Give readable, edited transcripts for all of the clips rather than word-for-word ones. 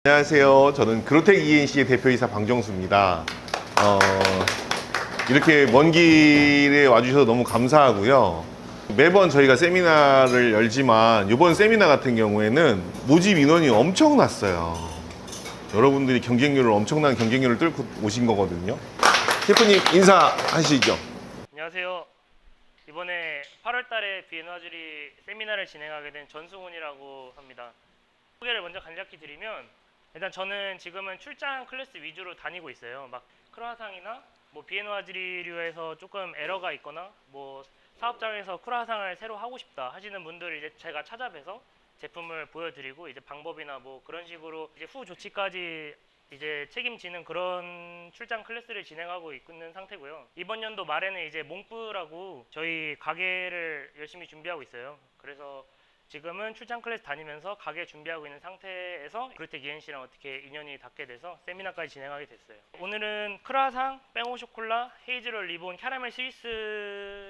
안녕하세요. 저는 그로텍 ENC의 대표이사 방정수입니다. 이렇게 먼 길에 와주셔서 너무 감사하고요. 매번 저희가 세미나를 열지만 이번 세미나 같은 경우에는 모집 인원이 엄청났어요. 여러분들이 엄청난 경쟁률을 뚫고 오신 거거든요. 셰프님 인사하시죠. 안녕하세요. 이번에 8월 달에 비엔화주리 세미나를 진행하게 된 전승훈이라고 합니다. 소개를 먼저 간략히 드리면, 일단 저는 지금은 출장 클래스 위주로 다니고 있어요. 막 크루아상이나 뭐 비엔화주리류에서 조금 에러가 있거나 뭐 사업장에서 크루아상을 새로 하고 싶다 하시는 분들을 이제 제가 찾아뵈서 제품을 보여드리고 이제 방법이나 뭐 그런 식으로 이제 후 조치까지 이제 책임지는 그런 출장 클래스를 진행하고 있는 상태고요. 이번 연도 말에는 이제 몽프라고 저희 가게를 열심히 준비하고 있어요. 그래서 지금은 출장 클래스 다니면서 가게 준비하고 있는 상태에서 그로텍 ENC랑 어떻게 인연이 닿게 돼서 세미나까지 진행하게 됐어요. 오늘은 크루아상, 뺑오 쇼콜라, 헤이즐넛 리본, 캐러멜 스위스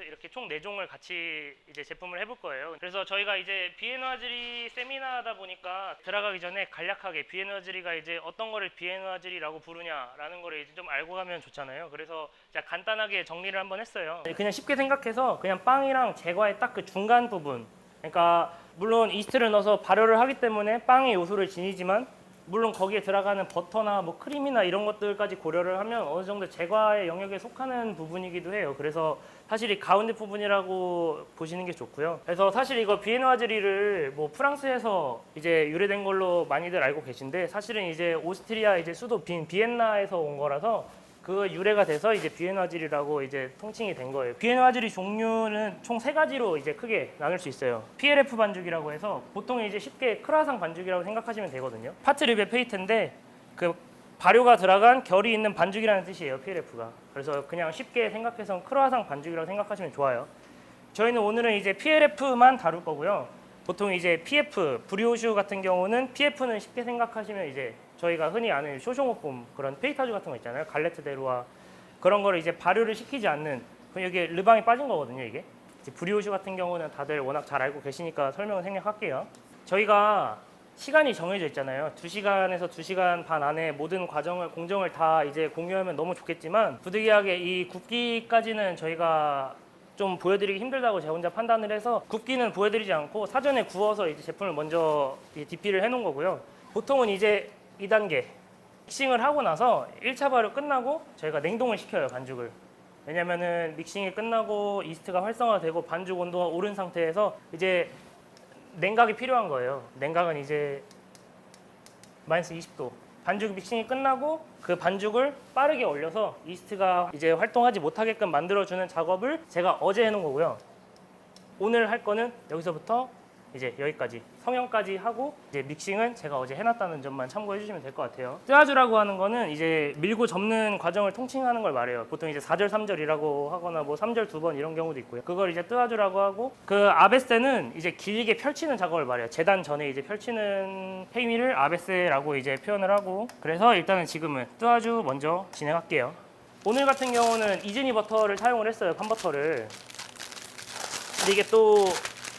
이렇게 총 4종을 같이 이제 제품을 해볼 거예요. 그래서 저희가 이제 비엔화주리 세미나다 보니까 들어가기 전에 간략하게 비엔화주리가 이제 어떤 거를 비엔화주리라고 부르냐라는 거를 이제 좀 알고 가면 좋잖아요. 그래서 제가 간단하게 정리를 한번 했어요. 그냥 쉽게 생각해서 그냥 빵이랑 제과의 딱 그 중간 부분, 그러니까 물론 이스트를 넣어서 발효를 하기 때문에 빵의 요소를 지니지만 물론 거기에 들어가는 버터나 뭐 크림이나 이런 것들까지 고려를 하면 어느 정도 제과의 영역에 속하는 부분이기도 해요. 그래서 사실 이 가운데 부분이라고 보시는 게 좋고요. 그래서 사실 이거 비엔화주리를 뭐 프랑스에서 이제 유래된 걸로 많이들 알고 계신데, 사실은 이제 오스트리아 이제 수도 비엔나에서 온 거라서 그 유래가 돼서 이제 비엔화주리라고 이제 통칭이 된 거예요. 비엔화주리 종류는 총 3가지로 이제 크게 나눌 수 있어요. PLF 반죽이라고 해서 보통 이제 쉽게 크루아상 반죽이라고 생각하시면 되거든요. 파트리베 페이트인데 그 발효가 들어간 결이 있는 반죽이라는 뜻이에요, PLF가. 그래서 그냥 쉽게 생각해서 크루아상 반죽이라고 생각하시면 좋아요. 저희는 오늘은 이제 PLF만 다룰 거고요. 보통 이제 PF, 브리오슈 같은 경우는 PF는 쉽게 생각하시면 이제 저희가 흔히 아는 쇼숑오폼 그런 페이타주 같은 거 있잖아요. 갈레트 데루와 그런 거를 이제 발효를 시키지 않는, 여기 르방이 빠진 거거든요, 이게. 이제 브리오슈 같은 경우는 다들 워낙 잘 알고 계시니까 설명을 생략할게요. 저희가 시간이 정해져 있잖아요. 2시간에서 2시간 반 안에 모든 공정을 다 이제 공유하면 너무 좋겠지만, 부득이하게 이 굽기까지는 저희가 좀 보여드리기 힘들다고 제가 혼자 판단을 해서 굽기는 보여드리지 않고 사전에 구워서 이제 제품을 먼저 DP를 해놓은 거고요. 보통은 이제 2단계 믹싱을 하고 나서 1차 발효 끝나고 저희가 냉동을 시켜요, 반죽을. 왜냐면은 믹싱이 끝나고 이스트가 활성화되고 반죽 온도가 오른 상태에서 이제 냉각이 필요한 거예요. 냉각은 이제 마이너스 20도. 반죽 믹싱이 끝나고 그 반죽을 빠르게 얼려서 이스트가 이제 활동하지 못하게끔 만들어주는 작업을 제가 어제 해놓은 거고요. 오늘 할 거는 여기서부터 이제 여기까지 성형까지 하고, 이제 믹싱은 제가 어제 해놨다는 점만 참고해 주시면 될 것 같아요. 뜨아주라고 하는 거는 이제 밀고 접는 과정을 통칭하는 걸 말해요. 보통 이제 4절 3절이라고 하거나 뭐 3절 2번 이런 경우도 있고요. 그걸 이제 뜨아주라고 하고, 그 아베세는 이제 길게 펼치는 작업을 말해요. 재단 전에 이제 펼치는 행위를 아베세라고 이제 표현을 하고, 그래서 일단은 지금은 뜨아주 먼저 진행할게요. 오늘 같은 경우는 이즈니 버터를 사용을 했어요, 팜버터를. 근데 이게 또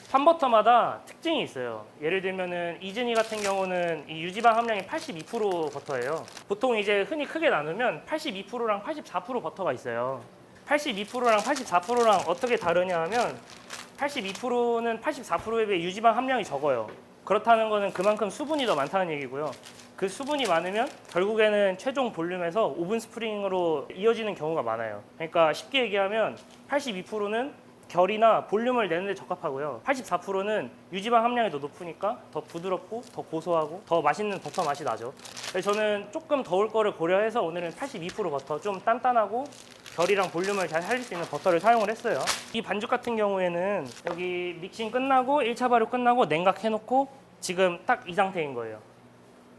팜버터마다 특징이 있어요. 예를 들면은 이즈니 같은 경우는 이 유지방 함량이 82% 버터예요. 보통 이제 흔히 크게 나누면 82%랑 84% 버터가 있어요. 82%랑 84%랑 어떻게 다르냐 하면, 82%는 84%에 비해 유지방 함량이 적어요. 그렇다는 거는 그만큼 수분이 더 많다는 얘기고요. 그 수분이 많으면 결국에는 최종 볼륨에서 오븐 스프링으로 이어지는 경우가 많아요. 그러니까 쉽게 얘기하면 82%는 결이나 볼륨을 내는 데 적합하고요. 84%는 유지방 함량이 더 높으니까 더 부드럽고 더 고소하고 더 맛있는 버터 맛이 나죠. 그래서 저는 조금 더울 거를 고려해서 오늘은 82% 버터, 좀 단단하고 결이랑 볼륨을 잘 살릴 수 있는 버터를 사용을 했어요. 이 반죽 같은 경우에는 여기 믹싱 끝나고 1차 발효 끝나고 냉각해놓고 지금 딱 이 상태인 거예요.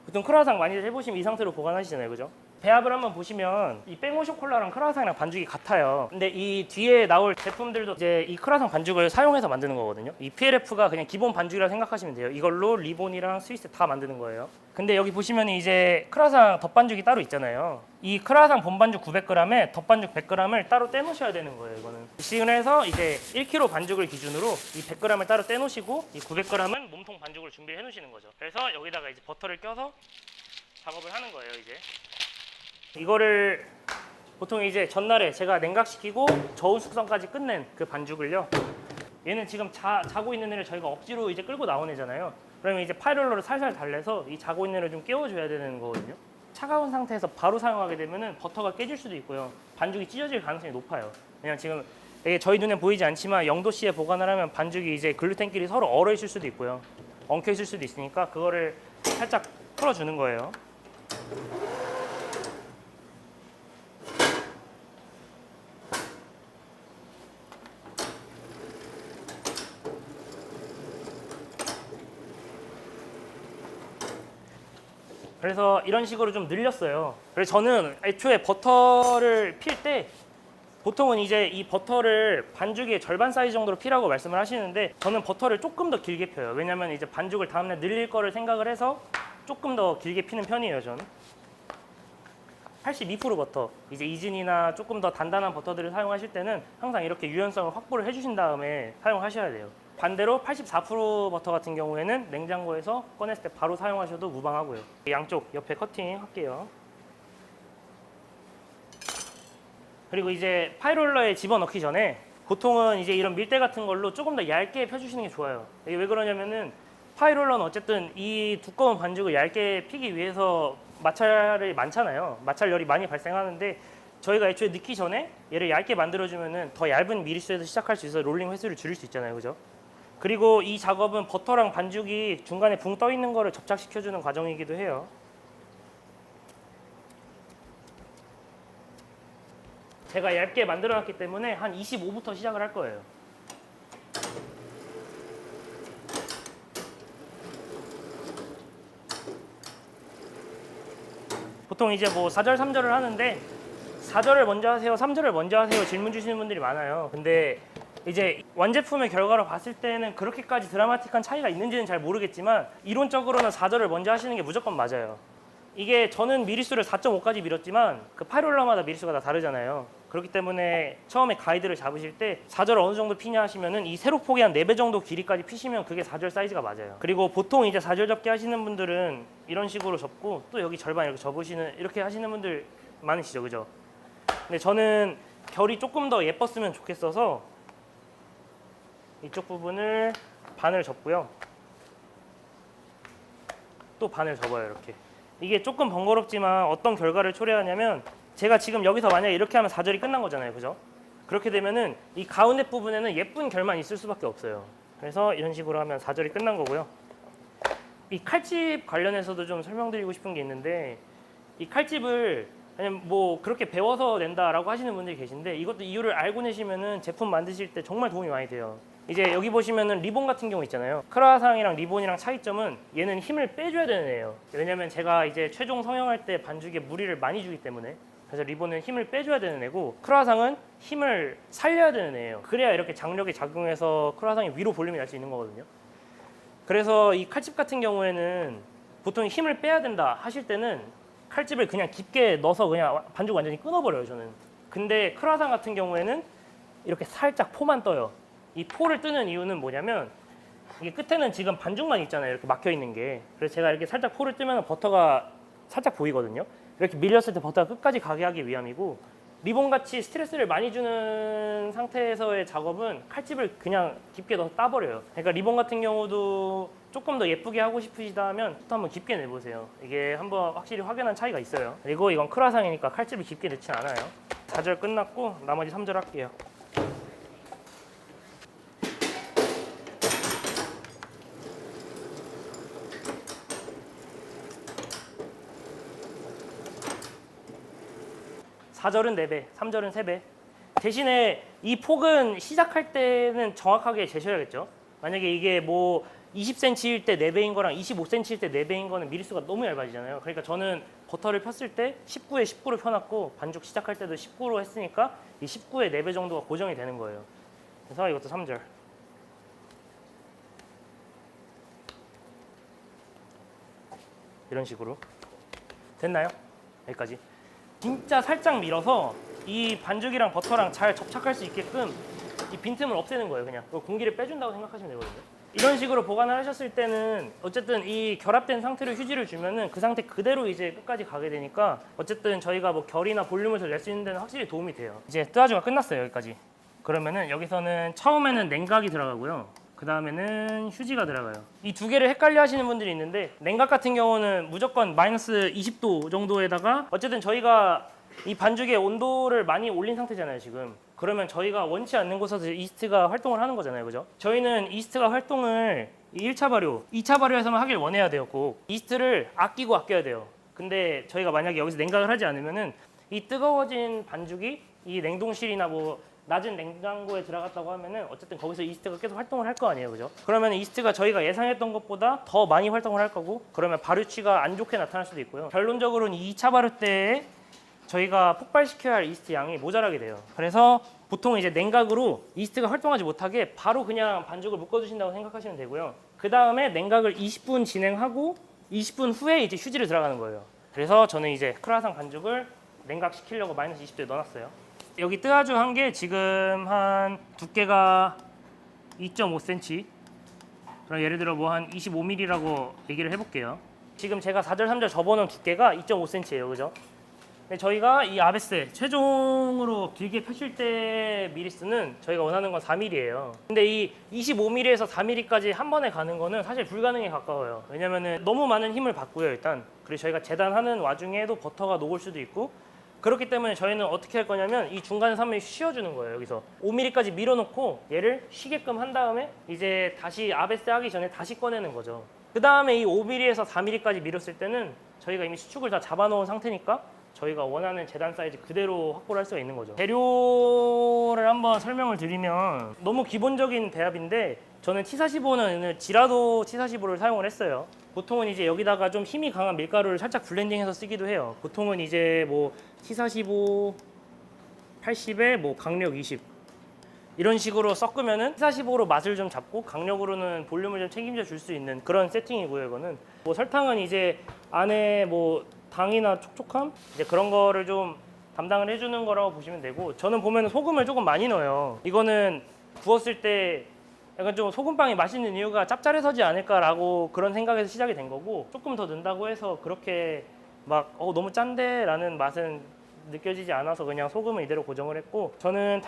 보통 크루아상 많이들 해보시면 이 상태로 보관하시잖아요, 그죠? 배합을 한번 보시면 이 뺑오 쇼콜라랑 크루아상이랑 반죽이 같아요. 근데 이 뒤에 나올 제품들도 이제 이 크루아상 반죽을 사용해서 만드는 거거든요. 이 PLF가 그냥 기본 반죽이라고 생각하시면 돼요. 이걸로 리본이랑 스위스 다 만드는 거예요. 근데 여기 보시면 이제 크루아상 덧반죽이 따로 있잖아요. 이 크루아상 본반죽 900g에 덧반죽 100g을 따로 떼놓으셔야 되는 거예요. 이거는 믹싱을 해서 이제 1kg 반죽을 기준으로 이 100g을 따로 떼놓으시고, 이 900g은 몸통 반죽을 준비해 놓으시는 거죠. 그래서 여기다가 이제 버터를 껴서 작업을 하는 거예요. 이제 이거를 보통 이제 전날에 제가 냉각시키고 저온 숙성까지 끝낸 그 반죽을요. 얘는 지금 자고 있는 애를 저희가 억지로 이제 끌고 나온 애잖아요. 그러면 이제 파이롤러를 살살 달래서 이 자고 있는 애를 좀 깨워줘야 되는 거거든요. 차가운 상태에서 바로 사용하게 되면은 버터가 깨질 수도 있고요. 반죽이 찢어질 가능성이 높아요. 왜냐면 지금 이게 저희 눈에 보이지 않지만 0도씨에 보관을 하면 반죽이 이제 글루텐끼리 서로 얼어 있을 수도 있고요. 엉켜 있을 수도 있으니까 그거를 살짝 풀어주는 거예요. 그래서 이런 식으로 좀 늘렸어요. 그래서 저는 애초에 버터를 필 때 보통은 이제 이 버터를 반죽의 절반 사이즈 정도로 피라고 말씀을 하시는데 저는 버터를 조금 더 길게 펴요. 왜냐면 이제 반죽을 다음날 늘릴 거를 생각을 해서 조금 더 길게 피는 편이에요, 저는. 82% 버터, 이제 이진이나 조금 더 단단한 버터들을 사용하실 때는 항상 이렇게 유연성을 확보를 해주신 다음에 사용하셔야 돼요. 반대로 84% 버터 같은 경우에는 냉장고에서 꺼냈을 때 바로 사용하셔도 무방하고요. 양쪽 옆에 커팅 할게요. 그리고 이제 파이롤러에 집어넣기 전에 보통은 이제 이런 밀대 같은 걸로 조금 더 얇게 펴주시는 게 좋아요. 이게 왜 그러냐면은 파이롤러는 어쨌든 이 두꺼운 반죽을 얇게 피기 위해서 마찰이 많잖아요. 마찰열이 많이 발생하는데 저희가 애초에 넣기 전에 얘를 얇게 만들어주면은 더 얇은 미리수에서 시작할 수 있어서 롤링 횟수를 줄일 수 있잖아요, 그죠? 그리고 이 작업은 버터랑 반죽이 중간에 붕 떠 있는 거를 접착시켜주는 과정이기도 해요. 제가 얇게 만들어놨기 때문에 한 25부터 시작을 할 거예요. 보통 이제 뭐 4절, 3절을 하는데 4절을 먼저 하세요, 3절을 먼저 하세요 질문 주시는 분들이 많아요. 근데 이제 완제품의 결과로 봤을 때는 그렇게까지 드라마틱한 차이가 있는지는 잘 모르겠지만 이론적으로는 4절을 먼저 하시는 게 무조건 맞아요. 이게 저는 미리수를 4.5까지 밀었지만 그 파이롤러마다 미리수가 다 다르잖아요. 그렇기 때문에 처음에 가이드를 잡으실 때 4절 어느 정도 피냐 하시면은 이 세로폭이 한 4배 정도 길이까지 피시면 그게 4절 사이즈가 맞아요. 그리고 보통 이제 4절 접기 하시는 분들은 이런 식으로 접고 또 여기 절반 이렇게 접으시는 이렇게 하시는 분들 많으시죠, 그죠? 근데 저는 결이 조금 더 예뻤으면 좋겠어서 이쪽 부분을 반을 접고요. 또 반을 접어요, 이렇게. 이게 조금 번거롭지만 어떤 결과를 초래하냐면 제가 지금 여기서 만약에 이렇게 하면 4절이 끝난 거잖아요, 그죠? 그렇게 되면은 이 가운데 부분에는 예쁜 결만 있을 수밖에 없어요. 그래서 이런 식으로 하면 4절이 끝난 거고요. 이 칼집 관련해서도 좀 설명드리고 싶은 게 있는데 이 칼집을 그냥 뭐 그렇게 배워서 낸다라고 하시는 분들이 계신데 이것도 이유를 알고 내시면은 제품 만드실 때 정말 도움이 많이 돼요. 이제 여기 보시면은 리본 같은 경우 있잖아요. 크라상이랑 리본이랑 차이점은 얘는 힘을 빼줘야 되는 애예요. 왜냐면 제가 이제 최종 성형할 때 반죽에 무리를 많이 주기 때문에 그래서 리본은 힘을 빼줘야 되는 애고 크라상은 힘을 살려야 되는 애예요. 그래야 이렇게 장력이 작용해서 크라상이 위로 볼륨이 날 수 있는 거거든요. 그래서 이 칼집 같은 경우에는 보통 힘을 빼야 된다 하실 때는 칼집을 그냥 깊게 넣어서 그냥 반죽 완전히 끊어버려요, 저는. 근데 크라상 같은 경우에는 이렇게 살짝 포만 떠요. 이 포를 뜨는 이유는 뭐냐면 이게 끝에는 지금 반죽만 있잖아요, 이렇게 막혀 있는 게. 그래서 제가 이렇게 살짝 포를 뜨면 버터가 살짝 보이거든요. 이렇게 밀렸을 때 버터가 끝까지 가게 하기 위함이고 리본같이 스트레스를 많이 주는 상태에서의 작업은 칼집을 그냥 깊게 넣어서 따버려요. 그러니까 리본 같은 경우도 조금 더 예쁘게 하고 싶으시다 하면 또 한번 깊게 내보세요. 이게 한번 확실히 확연한 차이가 있어요. 그리고 이건 크라상이니까 칼집을 깊게 넣진 않아요. 4절 끝났고 나머지 3절 할게요. (4절은) 4배, 3절은 3배. 대신에 이 폭은 시작할 때는 정확하게 재셔야겠죠. 만약에 이게 뭐 20cm일 때 4배인 거랑 25cm일 때 4배인 거는 미리수가 너무 얇아지잖아요. 그러니까 저는 버터를 폈을 때 19에 19를 펴놨고 반죽 시작할 때도 19로 했으니까 이 19의 4배 정도가 고정이 되는 거예요. 그래서 이것도 3절. 이런 식으로. 됐나요? 여기까지. 진짜 살짝 밀어서 이 반죽이랑 버터랑 잘 접착할 수 있게끔 이 빈틈을 없애는 거예요. 그냥 공기를 빼준다고 생각하시면 되거든요. 이런 식으로 보관을 하셨을 때는 어쨌든 이 결합된 상태로 휴지를 주면은 그 상태 그대로 이제 끝까지 가게 되니까 어쨌든 저희가 뭐 결이나 볼륨을 더 낼 수 있는 데는 확실히 도움이 돼요. 이제 뜨아주가 끝났어요, 여기까지. 그러면은 여기서는 처음에는 냉각이 들어가고요. 그 다음에는 휴지가 들어가요. 이 두 개를 헷갈려 하시는 분들이 있는데 냉각 같은 경우는 무조건 마이너스 20도 정도에다가 어쨌든 저희가 이 반죽의 온도를 많이 올린 상태잖아요, 지금. 그러면 저희가 원치 않는 곳에서 이스트가 활동을 하는 거잖아요, 그죠? 저희는 이스트가 활동을 1차 발효, 2차 발효에서만 하길 원해야 돼요, 꼭. 이스트를 아껴야 돼요. 근데 저희가 만약에 여기서 냉각을 하지 않으면은 이 뜨거워진 반죽이 이 냉동실이나 뭐 낮은 냉장고에 들어갔다고 하면은 어쨌든 거기서 이스트가 계속 활동을 할 거 아니에요, 그죠? 그러면 이스트가 저희가 예상했던 것보다 더 많이 활동을 할 거고 그러면 발효치가 안 좋게 나타날 수도 있고요. 결론적으로는 2차 발효 때에 저희가 폭발시켜야 할 이스트 양이 모자라게 돼요. 그래서 보통 이제 냉각으로 이스트가 활동하지 못하게 바로 그냥 반죽을 묶어주신다고 생각하시면 되고요. 그 다음에 냉각을 20분 진행하고 20분 후에 이제 휴지를 들어가는 거예요. 그래서 저는 이제 크루아상 반죽을 냉각시키려고 마이너스 20도에 넣어놨어요. 여기 뜨아주 한 게 지금 한 두께가 2.5cm. 그럼 예를 들어 뭐 한 25mm라고 얘기를 해볼게요. 지금 제가 4절, 3절 접어놓은 두께가 2.5cm예요, 그죠? 근데 저희가 이 아베스 최종으로 길게 펴실 때 미리수는 저희가 원하는 건 4mm예요. 근데 이 25mm에서 4mm까지 한 번에 가는 거는 사실 불가능에 가까워요. 왜냐면은 너무 많은 힘을 받고요, 일단. 그리고 저희가 재단하는 와중에도 버터가 녹을 수도 있고 그렇기 때문에 저희는 어떻게 할 거냐면 이 중간에 3mm 쉬어주는 거예요, 여기서. 5mm까지 밀어놓고 얘를 쉬게끔 한 다음에 이제 다시 아베스 하기 전에 다시 꺼내는 거죠. 그 다음에 이 5mm에서 4mm까지 밀었을 때는 저희가 이미 수축을 다 잡아놓은 상태니까 저희가 원하는 재단 사이즈 그대로 확보를 할 수가 있는 거죠. 재료를 한번 설명을 드리면 너무 기본적인 배합인데 저는 T45는 지라도 T45를 사용을 했어요. 보통은 이제 여기다가 좀 힘이 강한 밀가루를 살짝 블렌딩해서 쓰기도 해요. 보통은 이제 뭐 T45 80에 뭐 강력 20 이런 식으로 섞으면은 T45로 맛을 좀 잡고 강력으로는 볼륨을 좀 책임져 줄 수 있는 그런 세팅이고요. 이거는 뭐 설탕은 이제 안에 뭐 당이나 촉촉함 이제 그런 거를 좀 담당을 해주는 거라고 보시면 되고 저는 보면 소금을 조금 많이 넣어요. 이거는 구웠을 때 약간 좀 소금빵이 맛있는 이유가 짭짤해서지 않을까라고 그런 생각에서 시작이 된 거고 조금 더 넣는다고 해서 그렇게 막 너무 짠데 라는 맛은 느껴지지 않아서 그냥 소금을 이대로 고정을 했고 저는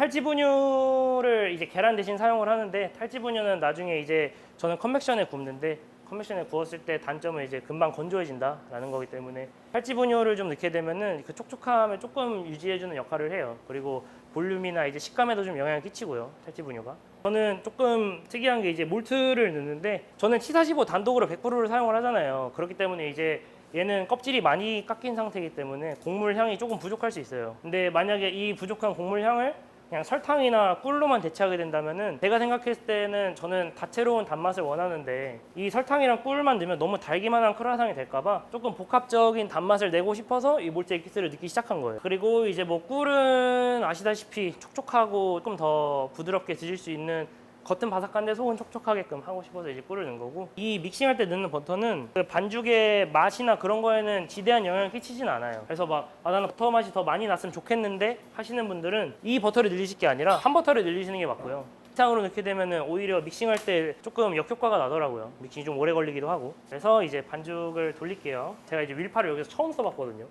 탈지분유를 이제 계란 대신 사용을 하는데 탈지분유는 나중에 이제 저는 컨벡션에 굽는데 컨벡션에 구웠을 때 단점은 이제 금방 건조해진다라는 거기 때문에 탈지분유를 좀 넣게 되면은 그 촉촉함을 조금 유지해주는 역할을 해요. 그리고 볼륨이나 이제 식감에도 좀 영향을 끼치고요. 탈지분유가. 저는 조금 특이한 게 이제 몰트를 넣는데 저는 T45 단독으로 100%를 사용을 하잖아요. 그렇기 때문에 이제 얘는 껍질이 많이 깎인 상태이기 때문에 곡물 향이 조금 부족할 수 있어요. 근데 만약에 이 부족한 곡물 향을 그냥 설탕이나 꿀로만 대체하게 된다면은 제가 생각했을 때는 저는 다채로운 단맛을 원하는데 이 설탕이랑 꿀만 넣으면 너무 달기만 한 크루아상이 될까봐 조금 복합적인 단맛을 내고 싶어서 이 몰트 엑기스를 넣기 시작한 거예요. 그리고 이제 뭐 꿀은 아시다시피 촉촉하고 조금 더 부드럽게 드실 수 있는 겉은 바삭한데 속은 촉촉하게끔 하고 싶어서 이제 꿀을 넣은 거고 이 믹싱할 때 넣는 버터는 그 반죽의 맛이나 그런 거에는 지대한 영향을 끼치진 않아요. 그래서 막 나는 버터 맛이 더 많이 났으면 좋겠는데 하시는 분들은 이 버터를 늘리실 게 아니라 한 버터를 늘리시는 게 맞고요. 이상으로 넣게 되면은 오히려 믹싱할 때 조금 역효과가 나더라고요. 믹싱이 좀 오래 걸리기도 하고. 그래서 이제 반죽을 돌릴게요. 제가 이제 윌파를 여기서 처음 써봤거든요.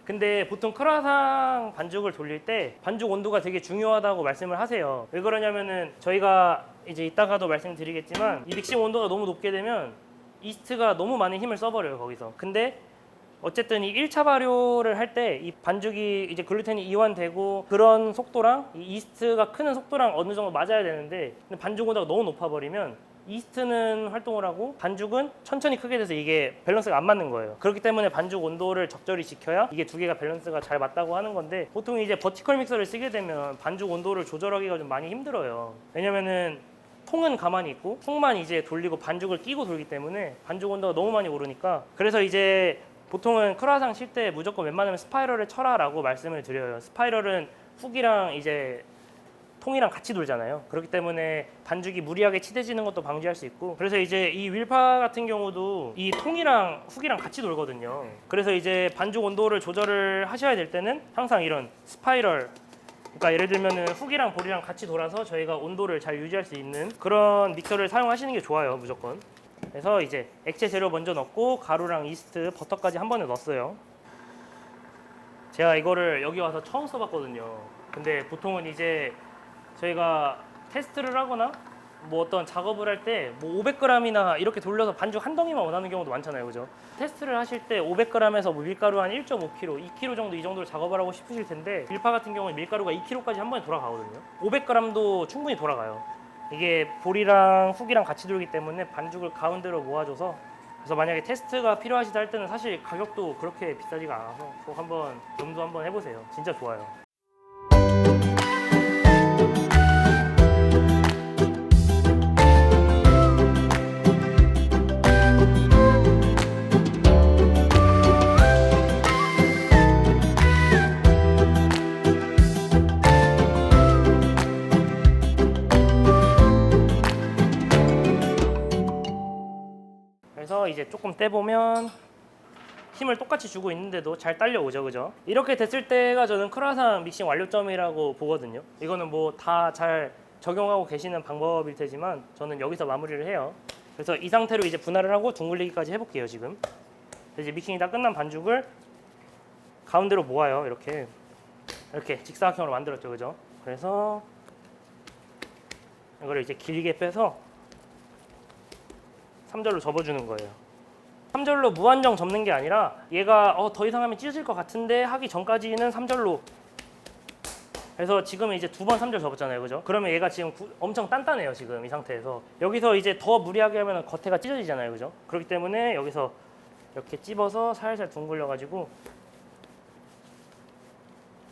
근데 보통 크루아상 반죽을 돌릴 때 반죽 온도가 되게 중요하다고 말씀을 하세요. 왜 그러냐면은 저희가 이제 이따가도 말씀드리겠지만 이 믹싱 온도가 너무 높게 되면 이스트가 너무 많은 힘을 써버려요, 거기서. 근데 어쨌든 이 1차 발효를 할 때 이 반죽이 이제 글루텐이 이완되고 그런 속도랑 이 이스트가 크는 속도랑 어느 정도 맞아야 되는데 근데 반죽 온도가 너무 높아버리면 이스트는 활동을 하고 반죽은 천천히 크게 돼서 이게 밸런스가 안 맞는 거예요. 그렇기 때문에 반죽 온도를 적절히 지켜야 이게 두 개가 밸런스가 잘 맞다고 하는 건데 보통 이제 버티컬 믹서를 쓰게 되면 반죽 온도를 조절하기가 좀 많이 힘들어요. 왜냐면은 통은 가만히 있고 통만 이제 돌리고 반죽을 끼고 돌기 때문에 반죽 온도가 너무 많이 오르니까 그래서 이제 보통은 크루아상 칠 때 무조건 웬만하면 스파이럴을 쳐라라고 말씀을 드려요. 스파이럴은 훅이랑 이제 통이랑 같이 돌잖아요. 그렇기 때문에 반죽이 무리하게 치대지는 것도 방지할 수 있고 그래서 이제 이 윌파 같은 경우도 이 통이랑 훅이랑 같이 돌거든요. 그래서 이제 반죽 온도를 조절을 하셔야 될 때는 항상 이런 스파이럴 그러니까 예를 들면은 훅이랑 볼이랑 같이 돌아서 저희가 온도를 잘 유지할 수 있는 그런 믹서를 사용하시는 게 좋아요, 무조건. 그래서 이제 액체 재료 먼저 넣고 가루랑 이스트, 버터까지 한 번에 넣었어요. 제가 이거를 여기 와서 처음 써봤거든요. 근데 보통은 이제 저희가 테스트를 하거나 뭐 어떤 작업을 할 때 뭐 500g이나 이렇게 돌려서 반죽 한 덩이만 원하는 경우도 많잖아요, 그죠? 테스트를 하실 때 500g에서 뭐 밀가루 한 1.5kg, 2kg 정도 이 정도로 작업을 하고 싶으실 텐데 밀파 같은 경우는 밀가루가 2kg까지 한 번에 돌아가거든요. 500g도 충분히 돌아가요. 이게 볼이랑 훅이랑 같이 돌기 때문에 반죽을 가운데로 모아줘서, 그래서 만약에 테스트가 필요하시다 할 때는 사실 가격도 그렇게 비싸지가 않아서 꼭 한번 염두 한번 해보세요. 진짜 좋아요. 그래서 이제 조금 떼보면 힘을 똑같이 주고 있는데도 잘 딸려오죠, 그죠? 이렇게 됐을 때가 저는 크루아상 믹싱 완료점이라고 보거든요. 이거는 뭐 다 잘 적용하고 계시는 방법일 테지만 저는 여기서 마무리를 해요. 그래서 이 상태로 이제 분할을 하고 둥글리기까지 해볼게요, 지금. 이제 믹싱이 다 끝난 반죽을 가운데로 모아요, 이렇게 직사각형으로 만들었죠, 그죠? 그래서 이거를 이제 길게 빼서 3절로 접어주는 거예요. 3절로 무한정 접는 게 아니라 얘가 더 이상 하면 찢어질 것 같은데 하기 전까지는 3절로. 그래서 지금 이제 두 번 3절 접었잖아요, 그죠? 그러면 얘가 지금 엄청 단단해요, 지금 이 상태에서. 여기서 이제 더 무리하게 하면 겉에가 찢어지잖아요, 그죠? 그렇기 때문에 여기서 이렇게 찝어서 살살 둥글려가지고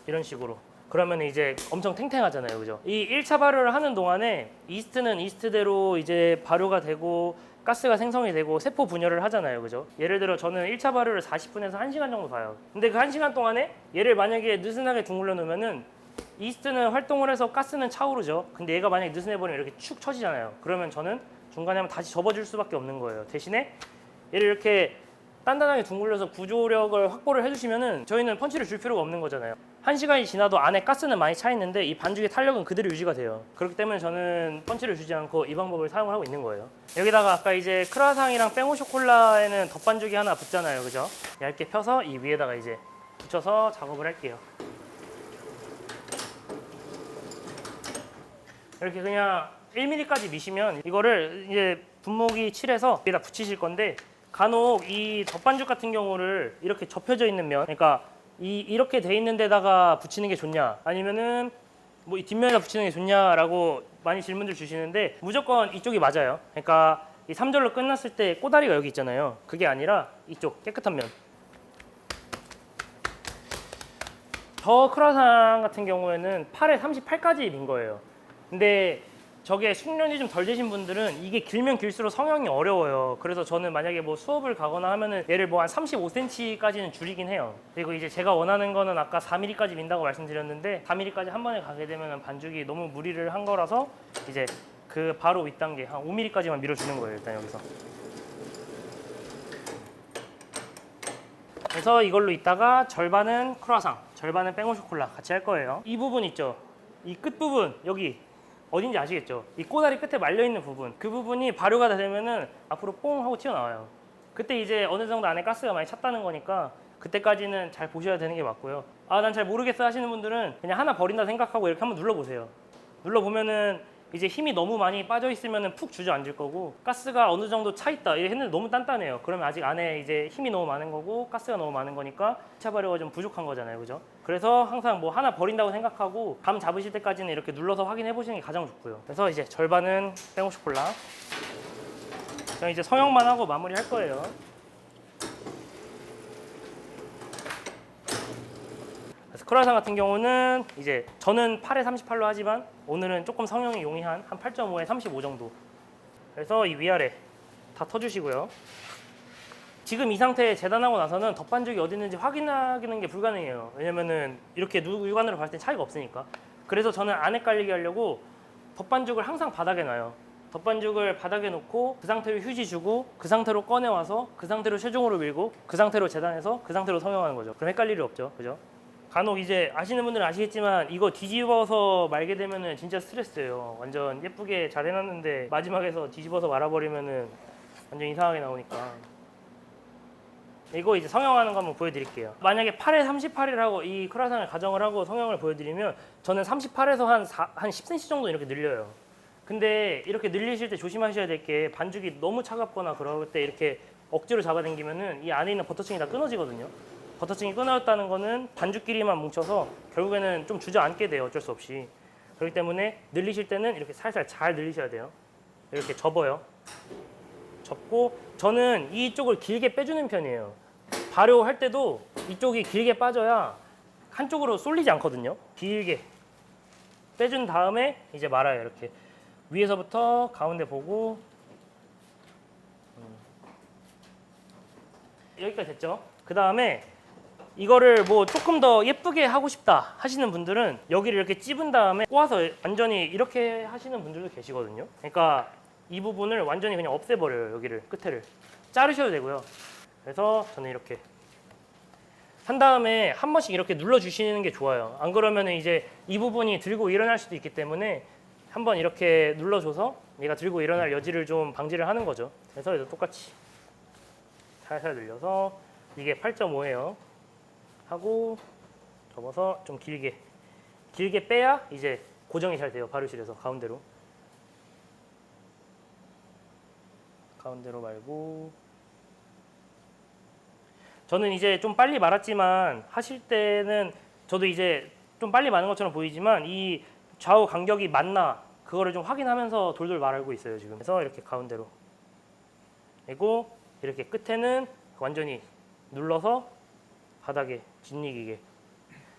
이런 식으로. 그러면 이제 엄청 탱탱하잖아요, 그죠? 이 1차 발효를 하는 동안에 이스트는 이스트대로 이제 발효가 되고 가스가 생성이 되고 세포 분열을 하잖아요, 그죠? 예를 들어 저는 1차 발효를 40분에서 1시간 정도 봐요. 근데 그 1시간 동안에 얘를 만약에 느슨하게 둥글려 놓으면은 이스트는 활동을 해서 가스는 차오르죠. 근데 얘가 만약에 느슨해버리면 이렇게 축 처지잖아요. 그러면 저는 중간에 한번 다시 접어줄 수밖에 없는 거예요. 대신에 얘를 이렇게 단단하게 둥글려서 구조력을 확보를 해주시면은 저희는 펀치를 줄 필요가 없는 거잖아요. 1시간이 지나도 안에 가스는 많이 차 있는데 이 반죽의 탄력은 그대로 유지가 돼요. 그렇기 때문에 저는 펀치를 주지 않고 이 방법을 사용을 하고 있는 거예요. 여기다가 아까 이제 크루아상이랑 뺑오쇼콜라에는 덧반죽이 하나 붙잖아요, 그죠? 얇게 펴서 이 위에다가 이제 붙여서 작업을 할게요. 이렇게 그냥 1mm까지 미시면 이거를 이제 분무기 칠해서 위에다 붙이실 건데, 간혹 이 덧반죽 같은 경우를 이렇게 접혀져 있는 면, 그러니까 이렇게 돼 있는 데다가 붙이는 게 좋냐, 아니면은 뭐 이 뒷면에다 붙이는 게 좋냐라고 많이 질문들 주시는데 무조건 이쪽이 맞아요. 그러니까 이 3절로 끝났을 때 꼬다리가 여기 있잖아요. 그게 아니라 이쪽 깨끗한 면. 저 크루아상 같은 경우에는 8에 38까지 민 거예요. 근데 저게 숙련이 좀 덜 되신 분들은 이게 길면 길수록 성형이 어려워요. 그래서 저는 만약에 뭐 수업을 가거나 하면은 얘를 뭐 한 35cm까지는 줄이긴 해요. 그리고 이제 제가 원하는 거는 아까 4mm까지 민다고 말씀드렸는데 4mm까지 한 번에 가게 되면 반죽이 너무 무리를 한 거라서 이제 그 바로 윗단계 한 5mm까지만 밀어주는 거예요, 일단 여기서. 그래서 이걸로 있다가 절반은 크루아상, 절반은 뺑오쇼콜라 같이 할 거예요. 이 부분 있죠? 이 끝부분, 여기 어딘지 아시겠죠? 이 꼬다리 끝에 말려있는 부분, 그 부분이 발효가 되면은 앞으로 뽕 하고 튀어나와요. 그때 이제 어느 정도 안에 가스가 많이 찼다는 거니까 그때까지는 잘 보셔야 되는 게 맞고요. 아, 난 잘 모르겠어 하시는 분들은 그냥 하나 버린다 생각하고 이렇게 한번 눌러보세요. 눌러보면은 이제 힘이 너무 많이 빠져 있으면은 푹 주저앉을 거고, 가스가 어느 정도 차 있다 이렇게 했는데 너무 단단해요. 그러면 아직 안에 이제 힘이 너무 많은 거고 가스가 너무 많은 거니까 차 발효가 좀 부족한 거잖아요, 그죠? 그래서 항상 뭐 하나 버린다고 생각하고 감 잡으실 때까지는 이렇게 눌러서 확인해 보시는 게 가장 좋고요. 그래서 이제 절반은 뺑오쇼콜라, 저는 이제 성형만 하고 마무리 할 거예요. 크루아상 같은 경우는 이제 저는 8에 38로 하지만 오늘은 조금 성형이 용이한 한 8.5에 35 정도. 그래서 이 위아래 다 터주시고요. 지금 이 상태에 재단하고 나서는 덧반죽이 어디 있는지 확인하는 게 불가능해요. 왜냐면은 이렇게 육안으로 봤을 땐 차이가 없으니까. 그래서 저는 안에 깔리게 하려고 덧반죽을 항상 바닥에 놔요. 덧반죽을 바닥에 놓고 그 상태로 휴지 주고 그 상태로 꺼내와서 그 상태로 최종으로 밀고 그 상태로 재단해서 그 상태로 성형하는 거죠. 그럼 헷갈릴 일 없죠, 그죠? 간혹 이제 아시는 분들은 아시겠지만 이거 뒤집어서 말게 되면은 진짜 스트레스예요. 완전 예쁘게 잘 해놨는데 마지막에서 뒤집어서 말아버리면은 완전 이상하게 나오니까. 이거 이제 성형하는 거 한번 보여드릴게요. 만약에 8에 38이라고 이 크루아상을 가정을 하고 성형을 보여드리면 저는 38에서 한 10cm 정도 이렇게 늘려요. 근데 이렇게 늘리실 때 조심하셔야 될 게 반죽이 너무 차갑거나 그럴 때 이렇게 억지로 잡아당기면은 이 안에 있는 버터층이 다 끊어지거든요. 버터층이 끊어졌다는 거는 반죽끼리만 뭉쳐서 결국에는 좀 주저앉게 돼요. 어쩔 수 없이. 그렇기 때문에 늘리실 때는 이렇게 살살 잘 늘리셔야 돼요. 이렇게 접어요. 접고 저는 이쪽을 길게 빼주는 편이에요. 발효할 때도 이쪽이 길게 빠져야 한쪽으로 쏠리지 않거든요. 길게 빼준 다음에 이제 말아요. 이렇게 위에서부터 가운데 보고 여기까지 됐죠. 그 다음에 이거를 뭐 조금 더 예쁘게 하고 싶다 하시는 분들은 여기를 이렇게 찝은 다음에 꼬아서 완전히 이렇게 하시는 분들도 계시거든요. 그러니까 이 부분을 완전히 그냥 없애버려요. 여기를 끝에를 자르셔도 되고요. 그래서 저는 이렇게 한 다음에 한 번씩 이렇게 눌러주시는 게 좋아요. 안 그러면 이제 이 부분이 들고 일어날 수도 있기 때문에 한번 이렇게 눌러줘서 얘가 들고 일어날 여지를 좀 방지를 하는 거죠. 그래서 얘도 똑같이 살살 늘려서 이게 8.5예요. 하고 접어서 좀 길게 빼야 이제 고정이 잘 돼요. 발효실에서 가운데로 말고 저는 이제 좀 빨리 말았지만 하실 때는 저도 이제 좀 빨리 마는 것처럼 보이지만 이 좌우 간격이 맞나 그거를 좀 확인하면서 돌돌 말고 있어요 지금. 그래서 이렇게 가운데로 그리고 이렇게 끝에는 완전히 눌러서 바닥에 짓이기게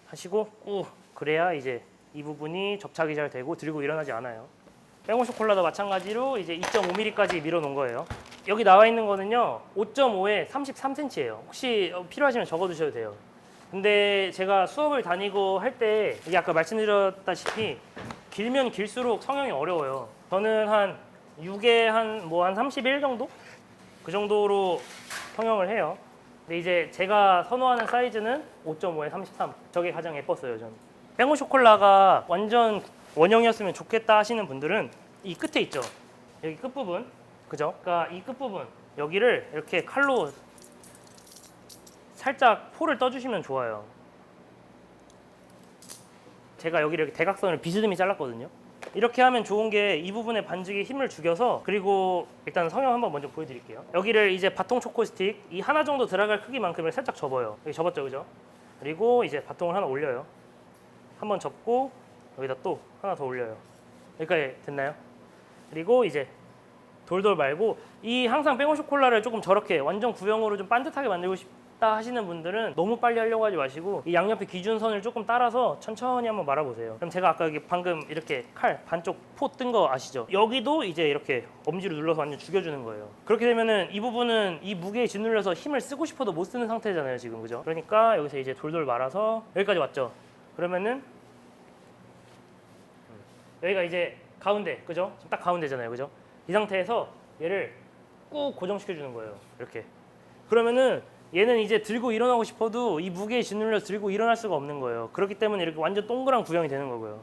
하시고 꾹 그래야 이제 이 부분이 접착이 잘 되고 들고 일어나지 않아요. 뺑오 쇼콜라도 마찬가지로 이제 2.5mm까지 밀어 놓은 거예요. 여기 나와 있는 거는요 5.5에 33cm예요. 혹시 필요하시면 적어 두셔도 돼요. 근데 제가 수업을 다니고 할 때 이게 아까 말씀드렸다시피 길면 길수록 성형이 어려워요. 저는 한 6에 한 31 정도? 그 정도로 성형을 해요. 근데 이제 제가 선호하는 사이즈는 5.5에 33. 저게 가장 예뻤어요, 저는. 뺑오 쇼콜라가 완전 원형이었으면 좋겠다 하시는 분들은 이 끝에 있죠. 여기 끝부분. 그죠? 그러니까 이 끝부분. 여기를 이렇게 칼로 살짝 포를 떠주시면 좋아요. 제가 여기를 이렇게 대각선을 비스듬히 잘랐거든요. 이렇게 하면 좋은 게 이 부분에 반죽에 힘을 죽여서 그리고 일단 성형 한번 먼저 보여드릴게요. 여기를 이제 바통 초코 스틱 이 하나 정도 들어갈 크기만큼을 살짝 접어요. 여기 접었죠, 그죠? 그리고 이제 바통을 하나 올려요. 한번 접고 여기다 또 하나 더 올려요. 여기까지 됐나요? 그리고 이제 돌돌 말고 이 항상 뺑오 쇼콜라를 조금 저렇게 완전 구형으로 좀 반듯하게 만들고 싶다 하시는 분들은 너무 빨리 하려고 하지 마시고 이 양옆에 기준선을 조금 따라서 천천히 한번 말아보세요. 그럼 제가 아까 여기 방금 이렇게 칼 반쪽 포 뜬 거 아시죠? 여기도 이제 이렇게 엄지로 눌러서 완전 죽여주는 거예요. 그렇게 되면은 이 부분은 이 무게에 짓눌려서 힘을 쓰고 싶어도 못 쓰는 상태잖아요 지금, 그죠? 그러니까 여기서 이제 돌돌 말아서 여기까지 왔죠? 그러면은 여기가 이제 가운데, 그죠? 지금 딱 가운데잖아요, 그죠? 이 상태에서 얘를 꾹 고정시켜 주는 거예요. 이렇게. 그러면은 얘는 이제 들고 일어나고 싶어도 이 무게에 짓눌려서 들고 일어날 수가 없는 거예요. 그렇기 때문에 이렇게 완전 동그란 구형이 되는 거고요.